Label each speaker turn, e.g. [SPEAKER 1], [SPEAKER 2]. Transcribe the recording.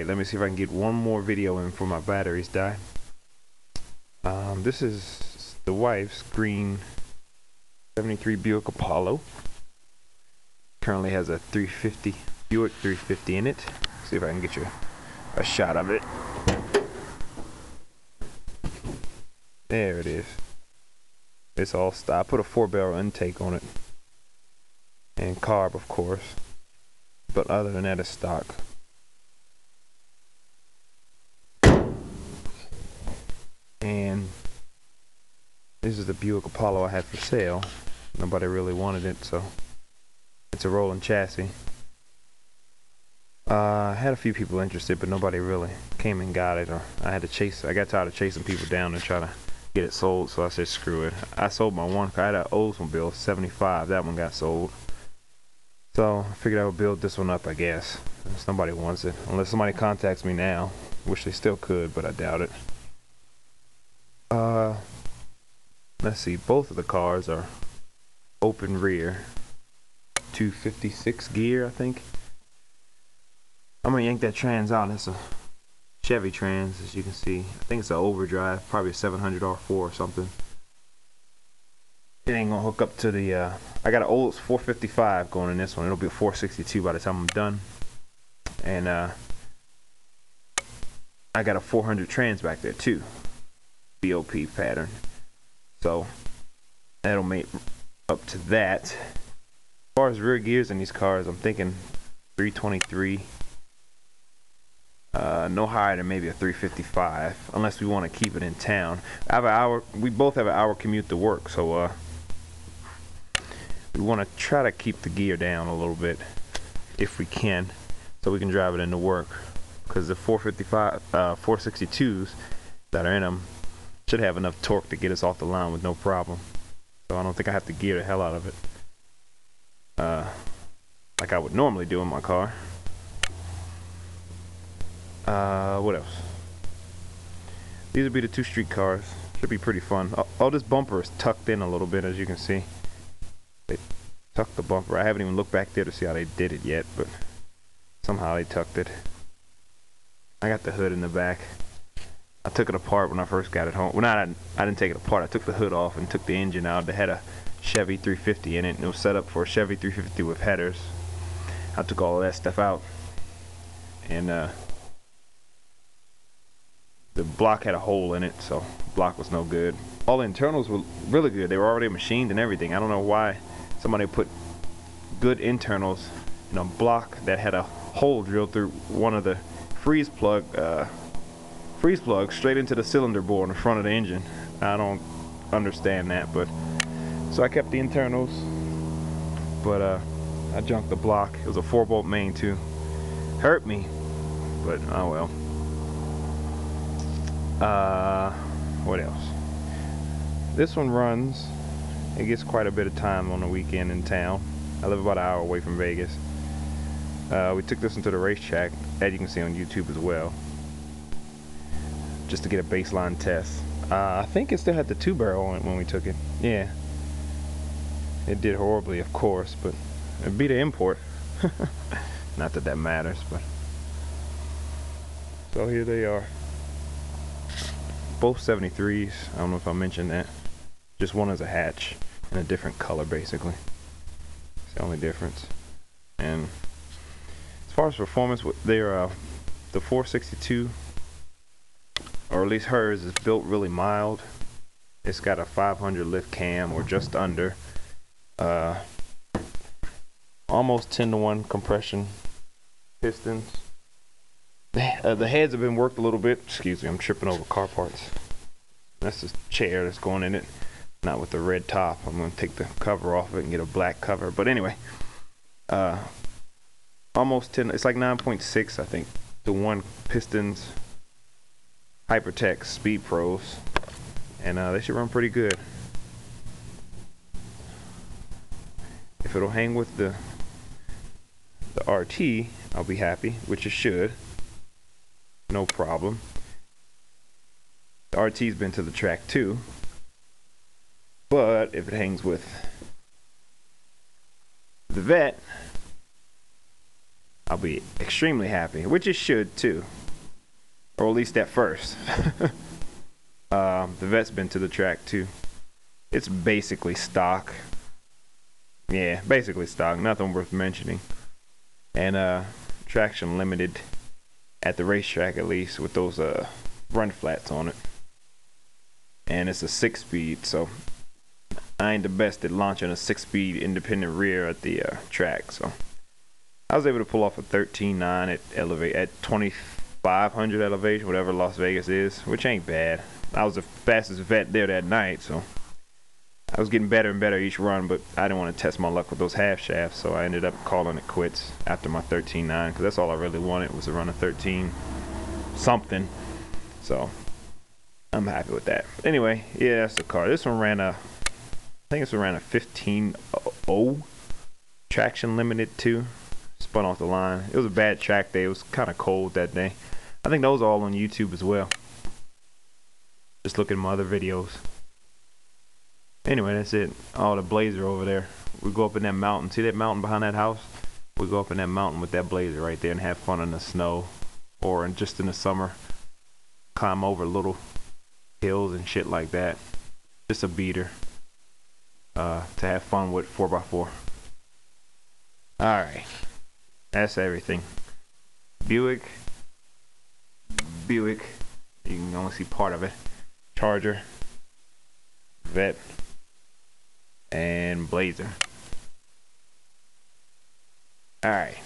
[SPEAKER 1] Alright, let me see if I can get one more video in before my batteries die. This is the wife's green 73 Buick Apollo. Currently has a 350 Buick 350 in it. See if I can get you a shot of it. There it is. It's all stock. I put a 4-barrel intake on it. And carb, of course. But other than that, it's stock. And this is the Buick Apollo I had for sale. Nobody really wanted it, so it's a rolling chassis. I had a few people interested, but nobody really came and got it. Or I got tired of chasing people down and try to get it sold, so I said screw it. I sold my one car. I had an Oldsmobile 75. That one got sold. So I figured I would build this one up, I guess. Unless nobody wants it. Unless somebody contacts me now. Wish they still could, but I doubt it. Let's see, both of the cars are open rear. 256 gear, I think. I'm gonna yank that trans out. It's a Chevy trans, as you can see. I think it's an overdrive, probably a 700 R4 or something. It ain't gonna hook up to the, I got an old 455 going in this one. It'll be a 462 by the time I'm done. And I got a 400 trans back there too. BOP pattern. So that'll make up to that. As far as rear gears in these cars, I'm thinking 323. No higher than maybe a 355, unless we want to keep it in town. We both have an hour commute to work, so we want to try to keep the gear down a little bit if we can, so we can drive it into work. Because the 455, 462s that are in them should have enough torque to get us off the line with no problem. So I don't think I have to gear the hell out of it, like I would normally do in my car. What else? These would be the two street cars. Should be pretty fun. Oh, this bumper is tucked in a little bit, as you can see. They tucked the bumper. I haven't even looked back there to see how they did it yet, but somehow they tucked it. I got the hood in the back. I took it apart when I first got it home. Well, I didn't take it apart. I took the hood off and took the engine out. They had a Chevy 350 in it, and it was set up for a Chevy 350 with headers. I took all of that stuff out, and the block had a hole in it, so the block was no good. All the internals were really good. They were already machined and everything. I don't know why somebody put good internals in a block that had a hole drilled through one of the freeze plugs straight into the cylinder bore in the front of the engine. I don't understand that, but so I kept the internals, but I junked the block. It was a 4-bolt main too. Hurt me, but oh well. What else? This one runs. It gets quite a bit of time on the weekend in town. I live about an hour away from Vegas. We took this into the racetrack, as you can see on YouTube as well, just to get a baseline test. I think it still had the 2-barrel on it when we took it. Yeah. It did horribly, of course, but it beat the import. Not that that matters, but. So here they are. Both 73s. I don't know if I mentioned that. Just one is a hatch in a different color, basically. It's the only difference. And as far as performance, they're the 462, or at least hers, is built really mild. It's got a 500 lift cam, or just under. Almost 10-to-1 compression pistons. The heads have been worked a little bit. Excuse me, I'm tripping over car parts. That's the chair that's going in it. Not with the red top. I'm going to take the cover off of it and get a black cover. But anyway, almost 10. It's like 9.6, I think, to 1 pistons. Hypertech Speed Pros, and they should run pretty good. If it'll hang with the RT, I'll be happy, which it should. No problem. The RT's been to the track too, but if it hangs with the Vet, I'll be extremely happy, which it should too, or at least at first. The vet's been to the track too. It's basically stock. Yeah, basically stock. Nothing worth mentioning. And traction limited at the racetrack, at least, with those run flats on it. And it's a 6-speed, so I ain't the best at launching a 6-speed independent rear at the track. So I was able to pull off a 13.9 at 2,500 elevation, whatever Las Vegas is, which ain't bad. I was the fastest vet there that night, so I was getting better and better each run, but I didn't want to test my luck with those half shafts, so I ended up calling it quits after my 13.9, because that's all I really wanted was to run a 13 something. So I'm happy with that. Anyway, yeah, that's the car. This one ran I think this one ran a 15.0 traction limited too. Spun off the line. It was a bad track day. It was kind of cold that day. I think those are all on YouTube as well. Just look at my other videos. Anyway, that's it. Oh, the Blazer over there. We go up in that mountain. See that mountain behind that house? We go up in that mountain with that Blazer right there and have fun in the snow, or just in the summer, climb over little hills and shit like that. Just a beater to have fun with 4x4. Alright, that's everything. Buick, you can only see part of it. Charger, Vet, and Blazer. Alright.